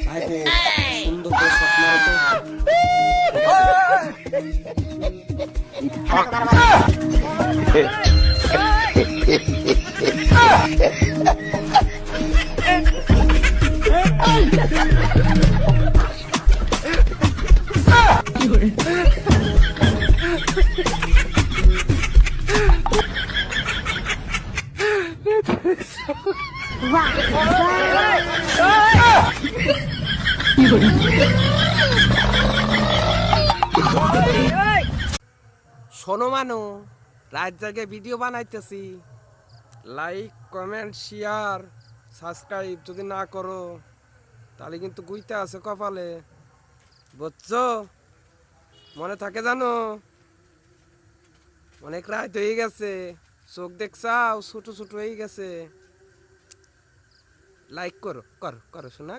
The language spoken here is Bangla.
ভাইপো সুন্দর করে শট মারো তো। শোনো মানু, রাত জায়গায় ভিডিও বানাইতেছি, লাইক কমেন্ট শেয়ার সাবস্ক্রাইব যদি না করো তাহলে কিন্তু গুইতে আছে কপালে, বুঝছো? মনে থাকে জানো? অনেক রাত হয়ে গেছে, চোখ দেখছাও ছোট ছোট হয়ে গেছে। লাইক করো করো করো শোনা।